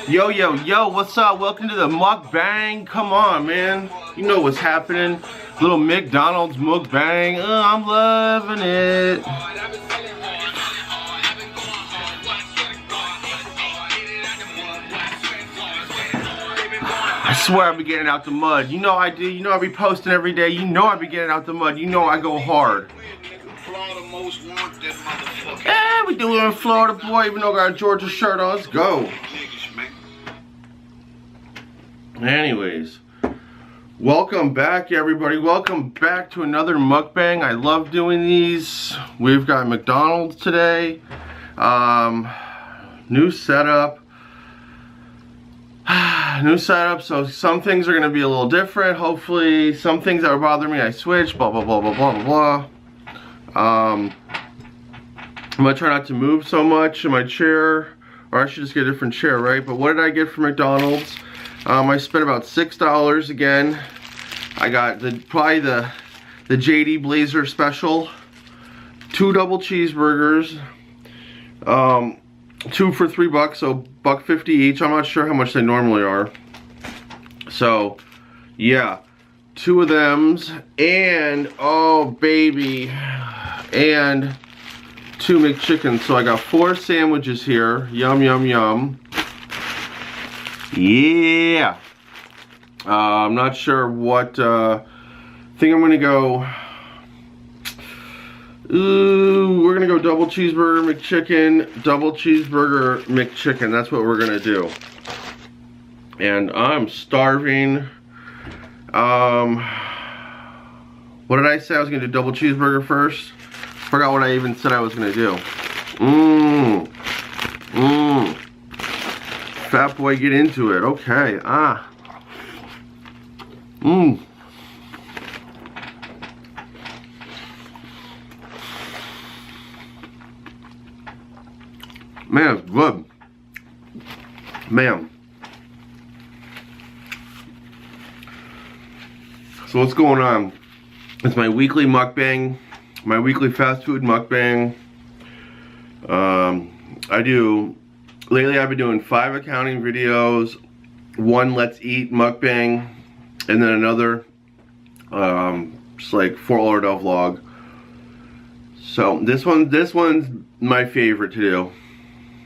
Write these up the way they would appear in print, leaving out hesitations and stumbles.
Yo, yo, yo, what's up? Welcome to the mukbang. Come on, man. You know what's happening. Little McDonald's mukbang. I'm loving it. I swear I'll be getting out the mud. You know I do. You know I'll be posting every day. You know I'll be getting out the mud. You know I go hard. Yeah, we do it in Florida, boy, even though I got a Georgia shirt on. Let's go. Anyways, welcome back, everybody. Welcome back to another mukbang. I love doing these. We've got McDonald's today. New setup. New setup, so some things are going to be a little different. Hopefully, some things that were bothering me, I switched. Blah, blah, blah, blah, blah, blah, blah. I'm going to try not to move so much in my chair. Or I should just get a different chair, right? But what did I get from McDonald's? I spent about $6 again. I got probably the JD Blazer special. 2 double cheeseburgers. 2 for $3, so $1.50 each. I'm not sure how much they normally are. So, yeah. 2 of thems. And, oh baby. And 2 McChickens. So I got 4 sandwiches here. Yum, yum, yum. Yeah. I'm not sure what, I think I'm gonna go, we're gonna go double cheeseburger McChicken, double cheeseburger McChicken. That's what we're gonna do. And I'm starving. What did I say? I was gonna do double cheeseburger first. Forgot what I even said I was gonna do. Fat boy, get into it. Okay. Man, it's good. Man. So what's going on? It's my weekly mukbang. My weekly fast food mukbang. Lately I've been doing 5 accounting videos, 1 let's eat mukbang, and then another just like Fort Lauderdale vlog. So this one's my favorite to do.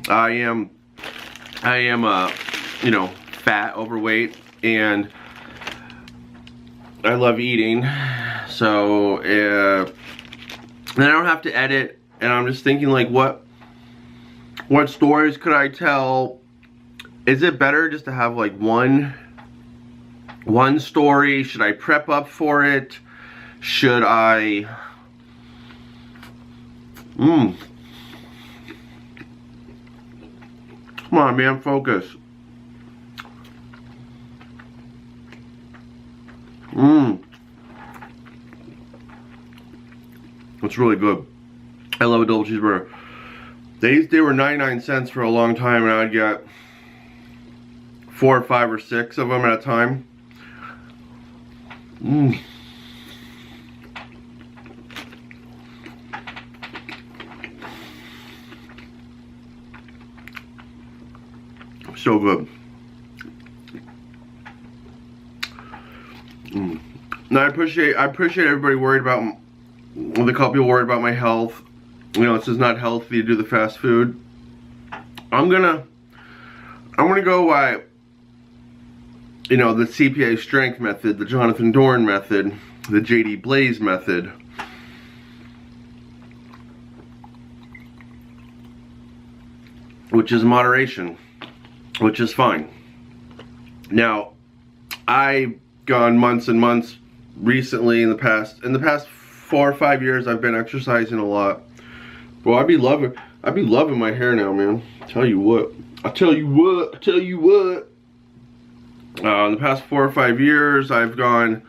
I am you know, fat, overweight, and I love eating. So and I don't have to edit, and I'm just thinking like what stories could I tell? Is it better just to have like one story? Should I prep up for it? Should I Come on, man, focus. It's really good. I love a double cheeseburger. They were 99 cents for a long time, and I'd get 4 or 5 or 6 of them at a time. So good. Now I appreciate everybody worried about, well, a couple people worried about my health. You know, this is not healthy to do the fast food. I'm gonna go by, you know, the CPA Strength method, the Jonathan Dorn method, the JD Blaze method. Which is moderation, which is fine. Now, I've gone months and months recently in the past 4 or 5 years I've been exercising a lot. Bro, I be loving my hair now, man. I tell you what. In the past 4 or 5 years, I've gone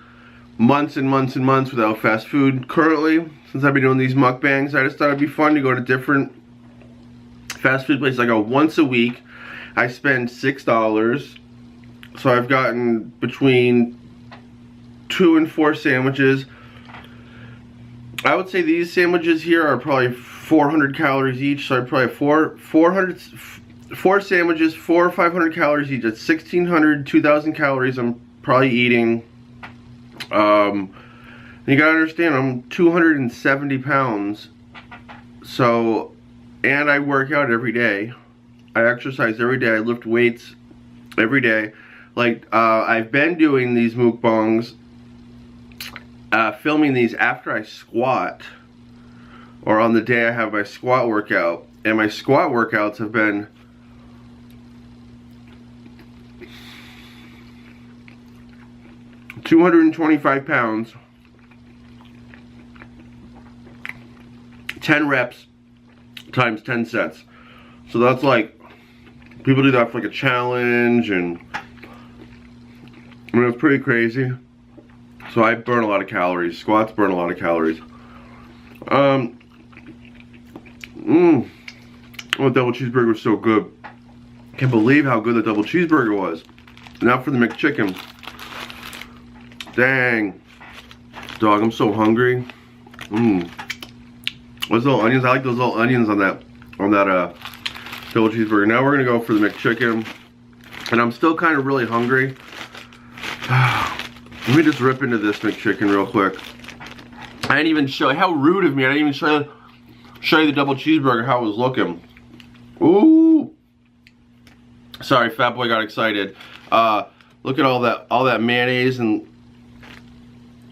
months and months and months without fast food. Currently, since I've been doing these mukbangs, I just thought it'd be fun to go to different fast food places. I go once a week. I spend $6. So I've gotten between 2 and 4 sandwiches. I would say these sandwiches here are probably 400 calories each, so I probably have 4 sandwiches, 4 or 500 calories each. That's 1,600, 2,000 calories I'm probably eating. You gotta understand, I'm 270 pounds. So, and I work out every day. I exercise every day. I lift weights every day. Like, I've been doing these mukbangs, filming these after I squat, or on the day I have my squat workout. And my squat workouts have been $225 pounds, 10 reps times 10 sets. So that's like, people do that for like a challenge, and I mean, it's pretty crazy. So I burn a lot of calories. Squats burn a lot of calories. Oh, double cheeseburger was so good. Can't believe how good the double cheeseburger was. Now for the McChicken. Dang. Dog, I'm so hungry. Those little onions, I like those little onions on that double cheeseburger. Now we're gonna go for the McChicken. And I'm still kind of really hungry. Let me just rip into this McChicken real quick. I didn't even show, how rude of me, I didn't even show you the double cheeseburger, how it was looking. Ooh. Sorry, fat boy got excited. Look at all that mayonnaise and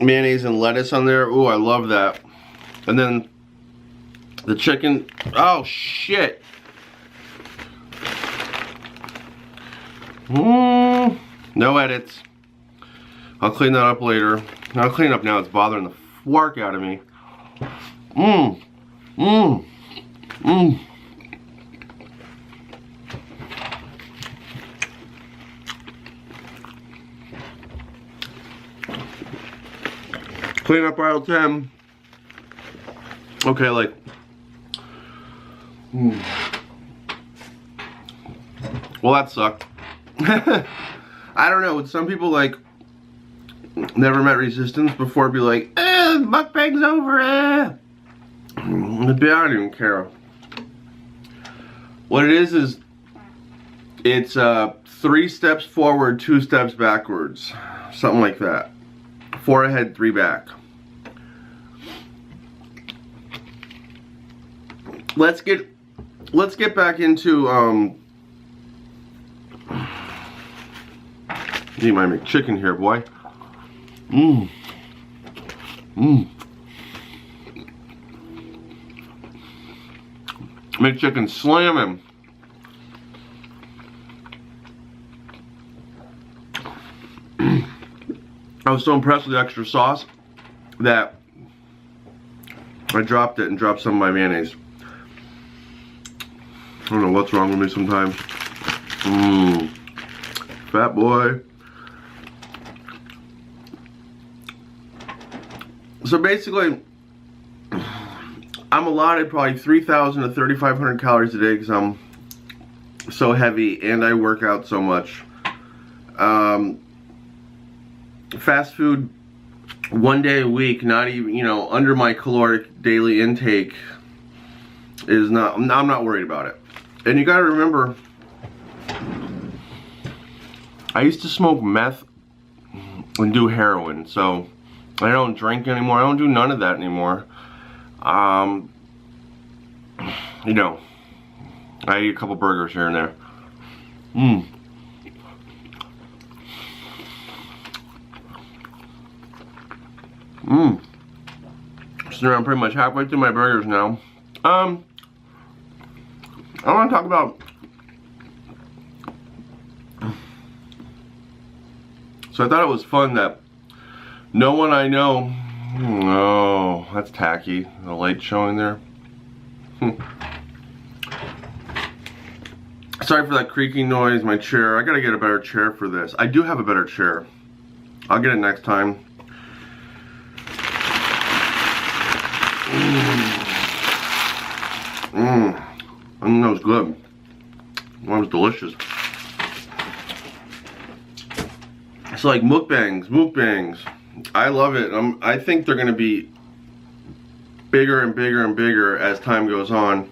lettuce on there. Ooh, I love that. And then the chicken. Oh shit. No edits. I'll clean that up later. I'll clean it up now. It's bothering the fork out of me. Clean up aisle 10. Okay, like. Well, that sucked. I don't know. Some people like never met resistance before. Be like, mukbang's over. I don't even care. What it is it's 3 steps forward, 2 steps backwards, something like that. 4 ahead, 3 back. Let's get back into need my McChicken here, boy. McChicken slamming. I was so impressed with the extra sauce that I dropped it and dropped some of my mayonnaise. I don't know what's wrong with me sometimes. Fat boy. So basically, I'm allotted probably 3,000 to 3,500 calories a day because I'm so heavy and I work out so much. Fast food 1 day a week, not even, you know, under my caloric daily intake is not, I'm not worried about it. And you gotta remember, I used to smoke meth and do heroin, so I don't drink anymore. I don't do none of that anymore. You know, I eat a couple burgers here and there. Sitting around pretty much halfway through my burgers now. I want to talk about. So I thought it was fun that no one I know. Oh, that's tacky. The light showing there. Sorry for that creaking noise. My chair. I gotta get a better chair for this. I do have a better chair. I'll get it next time. That was good. That was delicious. It's like mukbangs. I love it. I think they're gonna be bigger and bigger and bigger as time goes on.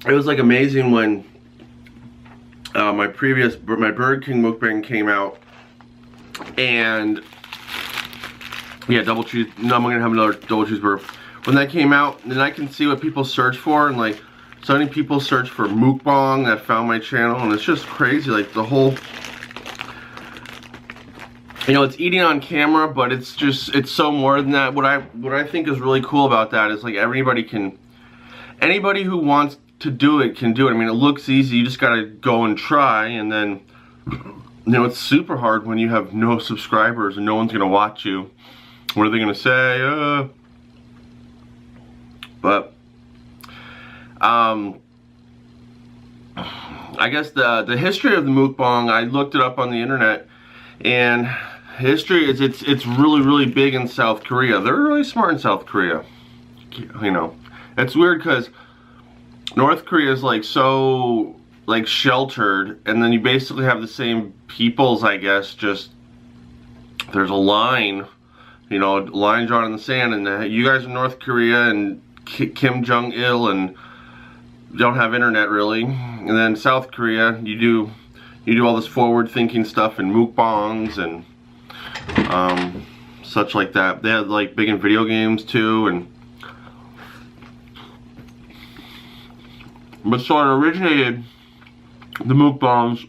it was like amazing when my Burger King mukbang came out, and yeah, double cheese. No, I'm gonna have another double cheeseburger. When that came out, then I can see what people search for, and like so many people search for mukbang that found my channel, and it's just crazy. Like the whole, you know, it's eating on camera, but it's so more than that. What I think is really cool about that is like anybody who wants to do it can do it. I mean, it looks easy. You just gotta go and try, and then, you know, it's super hard when you have no subscribers and no one's gonna watch you. What are they gonna say? But I guess the history of the mukbang, I looked it up on the internet, and history is it's really big in South Korea. They're really smart in South Korea. You know, it's weird because North Korea is like so like sheltered, and then you basically have the same peoples, I guess, just there's a line, you know, line drawn in the sand, and you guys are North Korea and Kim Jong-il and don't have internet really, and then South Korea, you do all this forward-thinking stuff and mukbangs and such like that. They had like big in video games too, and but so it originated the mukbangs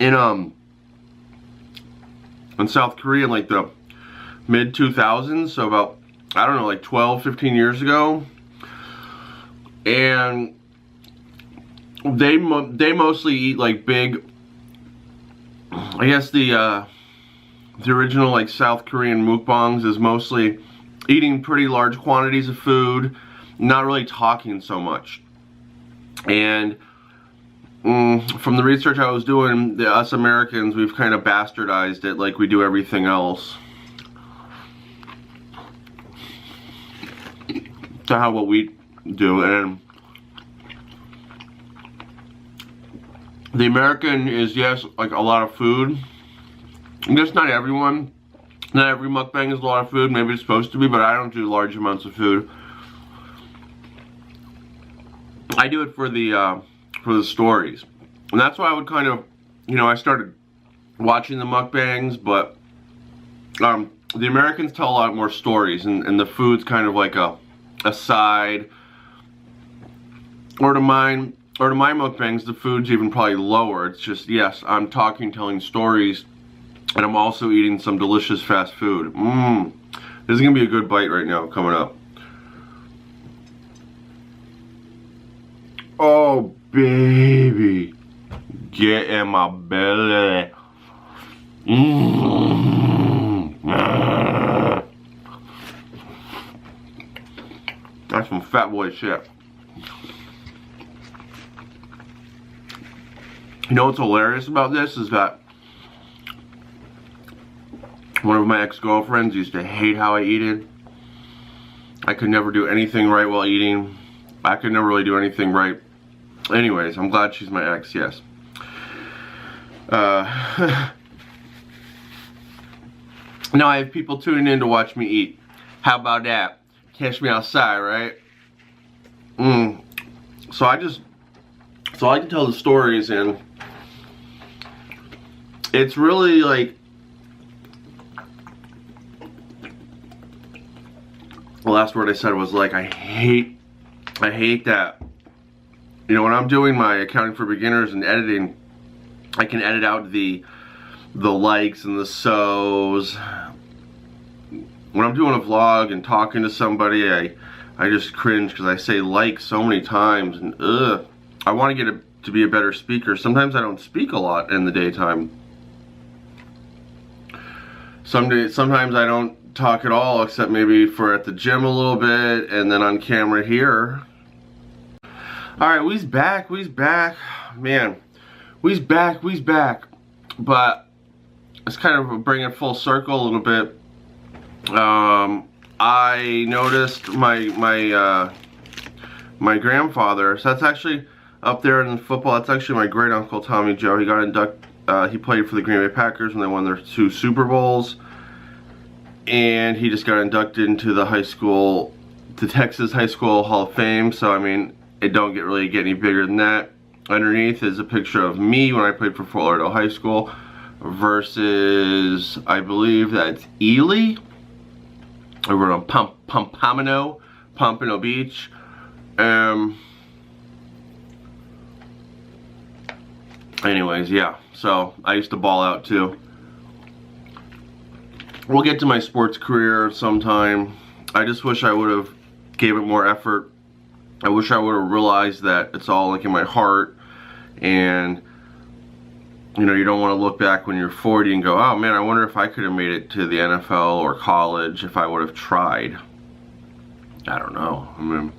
in South Korea in like the mid 2000s, so about, I don't know, like 12-15 years ago. And they mostly eat like big, I guess the original like South Korean mukbangs is mostly eating pretty large quantities of food, not really talking so much. And from the research I was doing, us Americans, we've kind of bastardized it like we do everything else to how what we do. And the American is, yes, like a lot of food. I guess not everyone, not every mukbang is a lot of food. Maybe it's supposed to be, but I don't do large amounts of food. I do it for the stories, and that's why I would kind of, you know, I started watching the mukbangs, but the Americans tell a lot more stories, and the food's kind of like a side. Or to my mukbangs, the food's even probably lower. It's just, yes, I'm talking, telling stories, and I'm also eating some delicious fast food. This is gonna be a good bite right now coming up. Oh baby, get in my belly. That's some fat boy shit. You know what's hilarious about this is that one of my ex-girlfriends used to hate how I eat it. I could never do anything right while eating. I could never really do anything right. Anyways, I'm glad she's my ex, yes. Now I have people tuning in to watch me eat. How about that? Catch me outside, right? So I like to tell the stories, and it's really like, the last word I said was like, I hate that. You know, when I'm doing my accounting for beginners and editing, I can edit out the likes and the so's. When I'm doing a vlog and talking to somebody, I just cringe because I say like so many times, and I want to get to be a better speaker. Sometimes I don't speak a lot in the daytime. Sometimes I don't talk at all, except maybe for at the gym a little bit, and then on camera here. Alright, we's back, man. We's back. But let's kind of bring it full circle a little bit. I noticed my grandfather, so that's actually up there in football, that's actually my great uncle Tommy Joe. He got inducted, he played for the Green Bay Packers when they won their 2 Super Bowls, and he just got inducted into the high school the Texas High School Hall of Fame, so I mean, it don't really get any bigger than that. Underneath is a picture of me when I played for Fort Lauderdale High School versus, I believe that's Ely, over on Pompano Beach. Anyways, yeah, so I used to ball out too. We'll get to my sports career sometime. I just wish I would have gave it more effort. I wish I would have realized that it's all like in my heart, and you know, you don't want to look back when you're 40 and go, oh man, I wonder if I could have made it to the NFL or college if I would have tried. I don't know. I mean,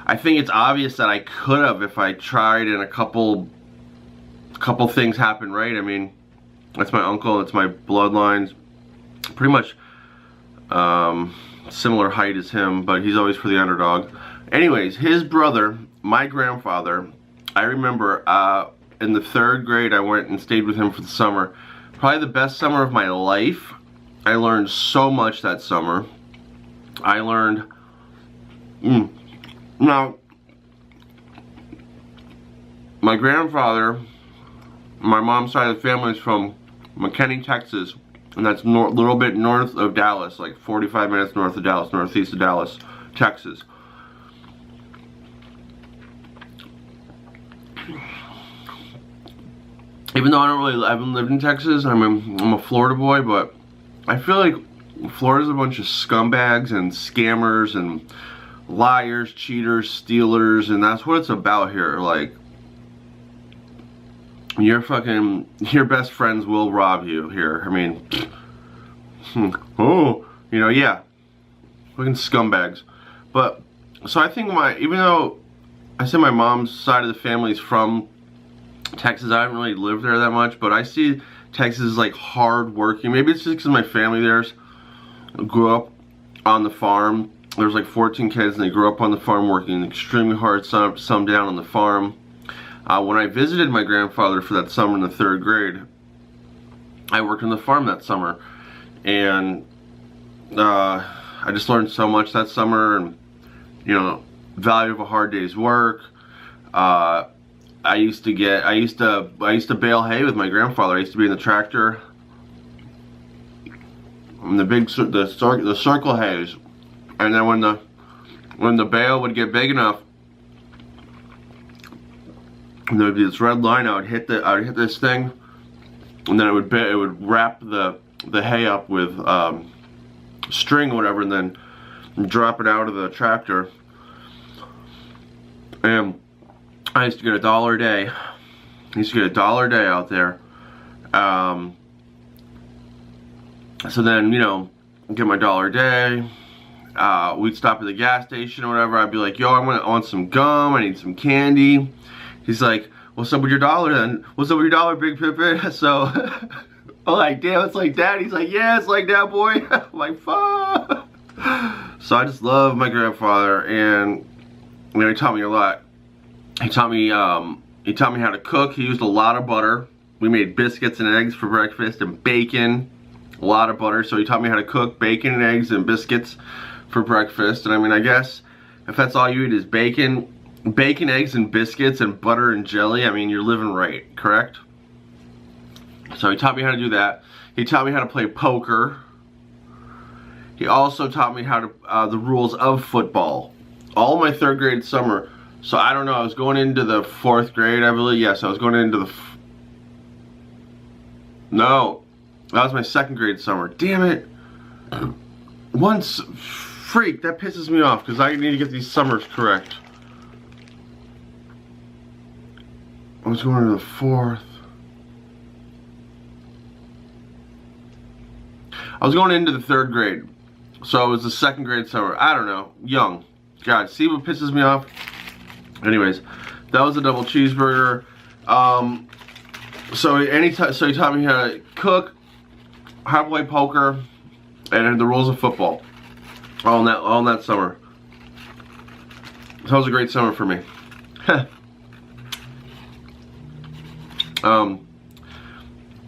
I think it's obvious that I could have if I tried, and a couple things happened right. I mean, that's my uncle, it's my bloodlines, pretty much similar height as him, but he's always for the underdog. Anyways, his brother, my grandfather, I remember in the 3rd grade I went and stayed with him for the summer. Probably the best summer of my life. I learned so much that summer. I learned now, my grandfather, my mom's side of the family is from McKinney, Texas, and that's a little bit north of Dallas, like 45 minutes north of Dallas, northeast of Dallas, Texas. Even though I haven't lived in Texas, I'm a Florida boy, but I feel like Florida's a bunch of scumbags and scammers and liars, cheaters, stealers, and that's what it's about here. Like, your best friends will rob you here. I mean, oh, you know, yeah, fucking scumbags. But, so I think even though I said my mom's side of the family is from Texas, I haven't really lived there that much, but I see Texas as like hard working. Maybe it's just because my family grew up on the farm. There's like 14 kids and they grew up on the farm working extremely hard, some down on the farm. When I visited my grandfather for that summer in the 3rd grade, I worked on the farm that summer, and I just learned so much that summer, and you know, value of a hard day's work. I used to bale hay with my grandfather. I used to be in the tractor, and the circle hays, and then when the bale would get big enough, and there would be this red line, I would hit this thing, and then it would wrap the hay up with string or whatever, and then drop it out of the tractor. And I used to get $1 a day. I used to get $1 a day out there. So then, you know, get my $1 a day. We'd stop at the gas station or whatever. I'd be like, yo, I want some gum. I need some candy. He's like, what's up with your $1 then? What's up with your $1, Big Pippin? So I'm like, damn, it's like that. He's like, yeah, it's like that, boy. I'm like, fuck. So I just love my grandfather, and you know, he taught me a lot. He taught me how to cook. He used a lot of butter. We made biscuits and eggs for breakfast, and bacon, a lot of butter. So he taught me how to cook bacon and eggs and biscuits for breakfast. And I mean, I guess if that's all you eat is bacon, eggs, and biscuits, and butter and jelly, I mean, you're living right, correct? So he taught me how to do that. He taught me how to play poker. He also taught me how to the rules of football. All my 3rd grade summer. So I don't know, I was going into the 4th grade, I believe. Yes, I was going into the... No, that was my 2nd grade summer. Damn it. Freak, that pisses me off because I need to get these summers correct. I was going to the 4th. I was going into the 3rd grade. So it was the 2nd grade summer. I don't know. Young. God, see what pisses me off? Anyways, that was a double cheeseburger. So he taught me how to cook, how to play poker, and the rules of football. All in that summer. So it was a great summer for me.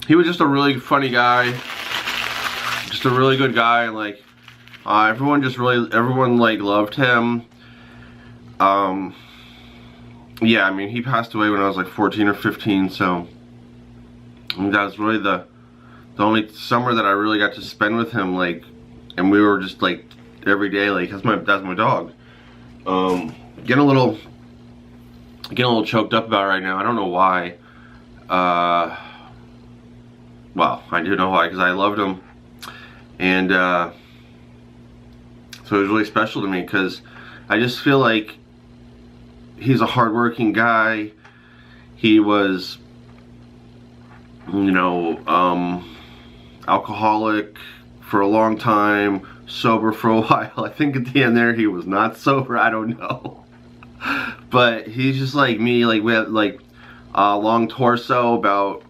He was just a really funny guy, just a really good guy, and like, Everyone like loved him. Yeah, I mean, he passed away when I was like 14 or 15, so I mean, that was really the only summer that I really got to spend with him, like, and we were just like every day, like, that's my dog. Getting a little choked up about it right now. I don't know why. Well, I do know why, because I loved him, and so it was really special to me, because I just feel like he's a hardworking guy. He was, you know, alcoholic for a long time, sober for a while. I think at the end there he was not sober, I don't know. But he's just like me, like we have like a long torso, about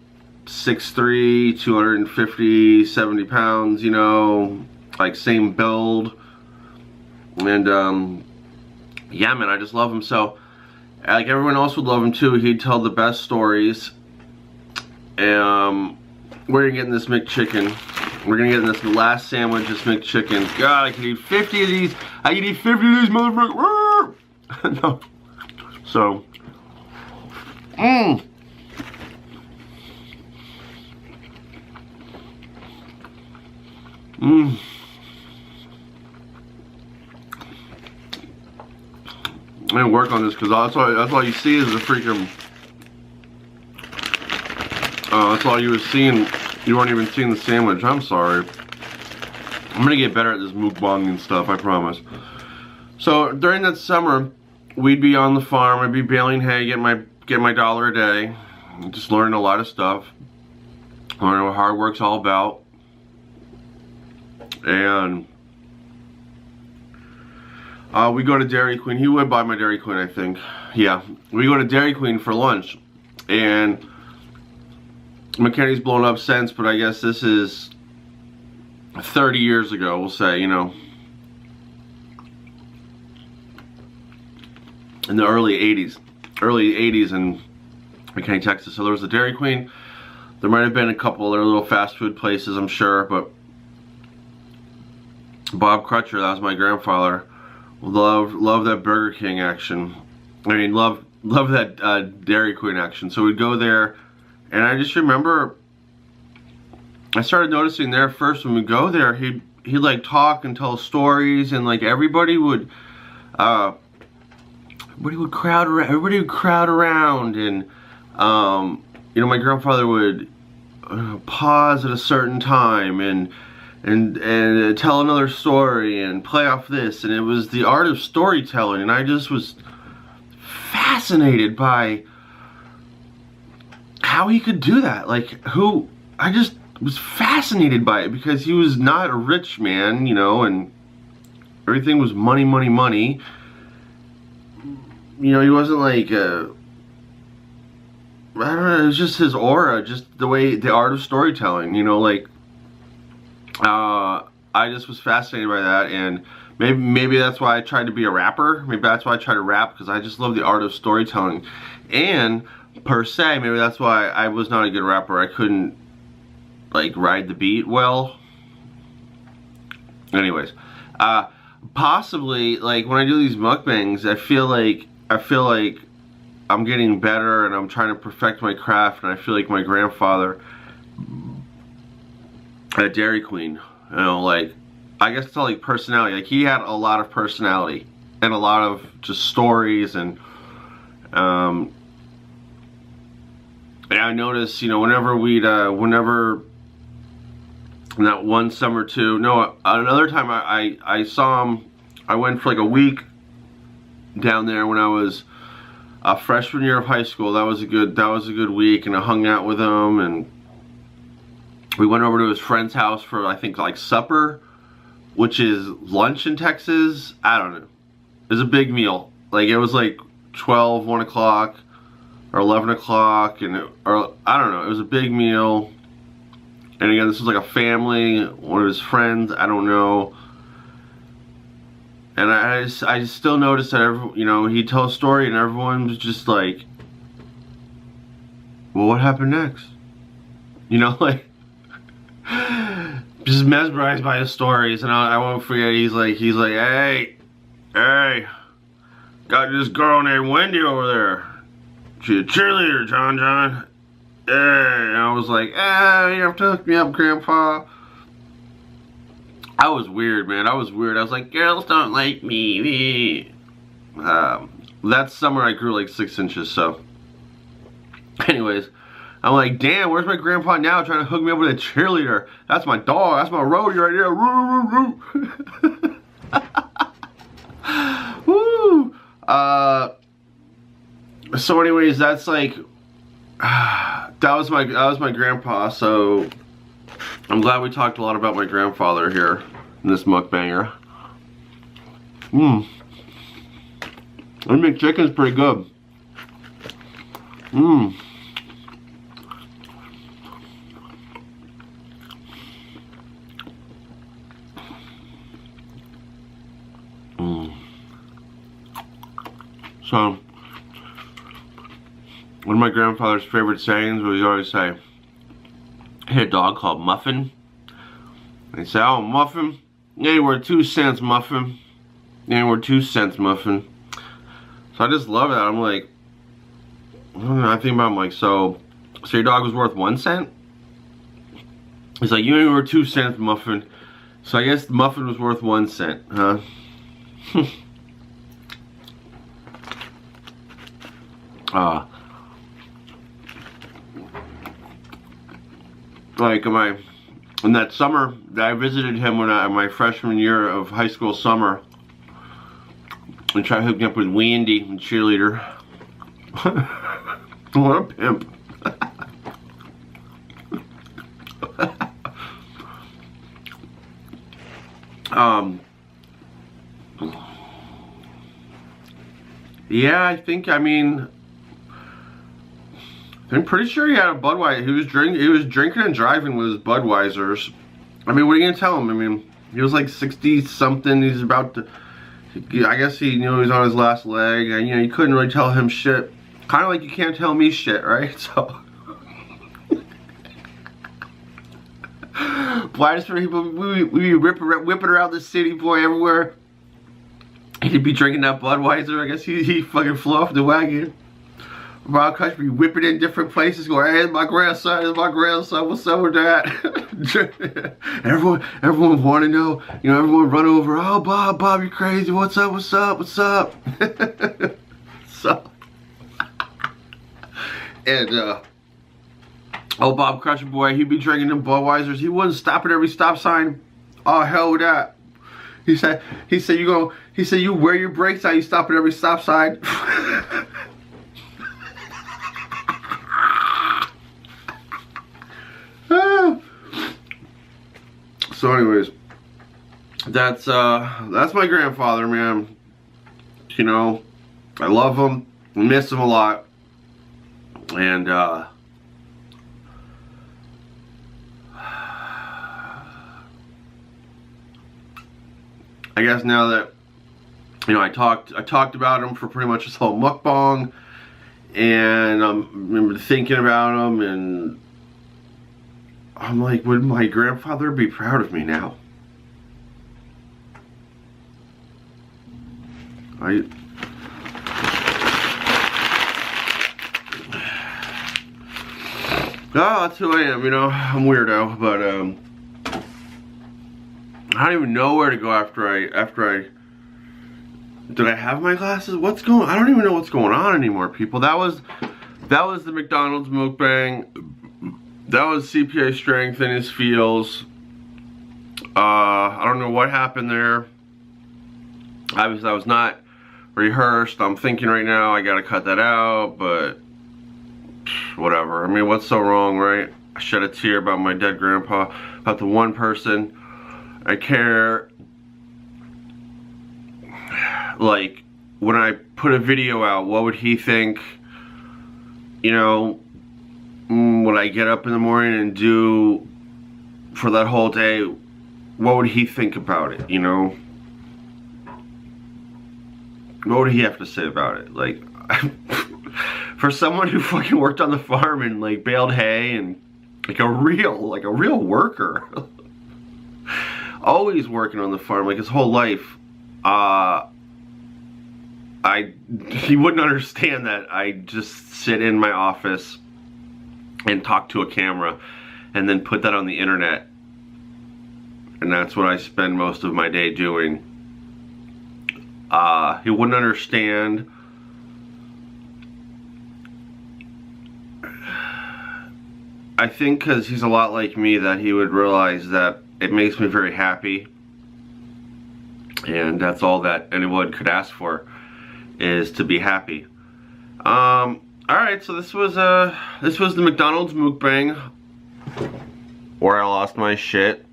6'3", 250, 70 pounds, you know, like same build. And yeah, man, I just love him. So like everyone else would love him too. He'd tell the best stories. We're gonna get in this McChicken. We're gonna get in this last sandwich, this McChicken. God, I could eat 50 of these. I could eat 50 of these motherfuckers. No. So, I didn't work on this because that's all you see is the freaking. That's all you were seeing. You weren't even seeing the sandwich. I'm sorry. I'm gonna get better at this mukbang and stuff, I promise. So during that summer, we'd be on the farm. I'd be baling hay, get my $1 a day. Just learning a lot of stuff. Learning what hard work's all about. And we go to Dairy Queen. He would buy my Dairy Queen, I think. Yeah, we go to Dairy Queen for lunch, and McKinney's blown up since, but I guess this is 30 years ago, we'll say, you know. In the early 80s in McKinney, Texas. So there was a Dairy Queen. There might have been a couple other little fast food places, I'm sure, but Bob Crutcher, that was my grandfather, loved that Burger King action. I mean, loved that Dairy Queen action. So we'd go there. And I just remember, I started noticing there first when we go there, he'd like talk and tell stories, and like everybody would crowd around, and you know, my grandfather would pause at a certain time and tell another story and play off this, and it was the art of storytelling, and I just was fascinated by how he could do that. Like, I just was fascinated by it, because he was not a rich man, you know, and everything was money, money, money. You know, he wasn't like, I don't know, it was just his aura, just the art of storytelling, you know, like, I just was fascinated by that, and maybe that's why I tried to be a rapper. Maybe that's why I tried to rap, because I just love the art of storytelling. And per se, maybe that's why I was not a good rapper. I couldn't like ride the beat well. Anyways, possibly like when I do these mukbangs, I feel like I'm getting better and I'm trying to perfect my craft, and I feel like my grandfather at Dairy Queen, you know, like, I guess it's all like personality. Like, he had a lot of personality and a lot of just stories, and I noticed, you know, whenever that one summer too, no, another time I saw him, I went for like a week down there when I was a freshman year of high school. That was a good week, and I hung out with him, and we went over to his friend's house for, I think, like supper, which is lunch in Texas. I don't know. It was a big meal. Like, it was like 12, 1 o'clock, or 11 o'clock, or I don't know. It was a big meal. And again, this was like a family, one of his friends, I don't know. And I just still noticed that you know, he'd tell a story and everyone was just like, well, what happened next? You know, like, just mesmerized by his stories, and I won't forget. He's like, hey, got this girl named Wendy over there. She's a cheerleader, John. Hey, and I was like, hey, you have to hook me up, Grandpa. I was weird, man. I was like, girls don't like me. That summer I grew like 6 inches, so. Anyways, I'm like, damn, where's my grandpa now trying to hook me up with a cheerleader? That's my dog. That's my roadie right there. Woo! So anyways, that's like, that was my grandpa, so I'm glad we talked a lot about my grandfather here in this mukbanger. The McChicken's pretty good. So, one of my grandfather's favorite sayings was, he always say, he had a dog called Muffin. And he'd say, oh, Muffin, you ain't worth 2 cents, Muffin. You ain't worth 2 cents, Muffin. So I just love that. I'm like, I don't know, I think about, I'm like, so your dog was worth 1 cent? He's like, you ain't worth 2 cents, Muffin. So I guess Muffin was worth 1 cent, huh? Like in that summer that I visited him when my freshman year of high school summer, and tried to hook me up with Wendy, the cheerleader. What a pimp. Yeah, I'm pretty sure he had a Budweiser. He was drinking and driving with his Budweisers. I mean, what are you gonna tell him? I mean, he was like 60 something. He's about to, I guess he knew he was on his last leg, and you couldn't really tell him shit. Kind of like you can't tell me shit, right? So, blindest for people, we be whipping around the city, boy, everywhere. He'd be drinking that Budweiser. I guess he fucking flew off the wagon. Around country, whipping in different places, going, hey, it's my grandson, what's up with that? everyone want to know, everyone run over, oh, Bob, you're crazy, what's up? So, and, oh, Bob Crusher boy, he'd be drinking them Budweisers, he wouldn't stop at every stop sign. Oh, hell with that. He said, you wear your brakes out, you stop at every stop sign. So anyways, that's my grandfather, man. I love him, miss him a lot, and I guess now that I talked about him for pretty much this whole mukbang, and I remember thinking about him, and I'm like, would my grandfather be proud of me now? That's who I am, I'm weirdo, but I don't even know where to go after I did I have my glasses? I don't even know what's going on anymore, people. That was the McDonald's mukbang. That was CPA Strength in his feels. I don't know what happened there. Obviously, that was not rehearsed. I'm thinking right now I gotta cut that out, but whatever. I mean, what's so wrong, right? I shed a tear about my dead grandpa, about the one person I care. Like, when I put a video out, what would he think? Would I get up in the morning and do for that whole day? What would he think about it, What would he have to say about it? Like, for someone who fucking worked on the farm and like baled hay and like a real worker. always working on the farm, like his whole life. He wouldn't understand that I just sit in my office and talk to a camera and then put that on the internet. And that's what I spend most of my day doing. He wouldn't understand. I think because he's a lot like me that he would realize that it makes me very happy. And that's all that anyone could ask for, is to be happy. Alright, so this was the McDonald's Mukbang, where I lost my shit.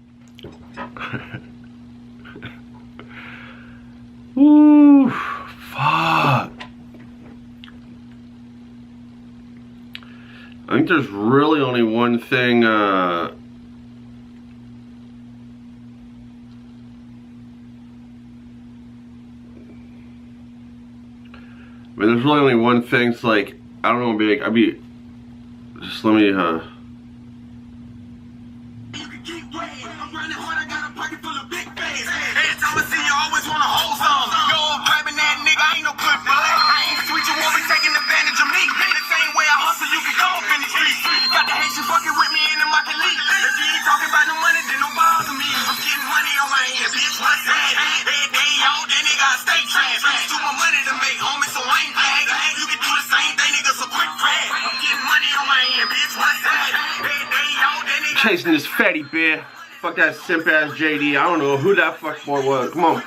Ooh, fuck. I think there's really only one thing, I mean, there's really only one thing. It's like, I don't know, just let me, chasing this fatty bear. Fuck that simp ass JD. I don't know who that fuck boy was. Come on.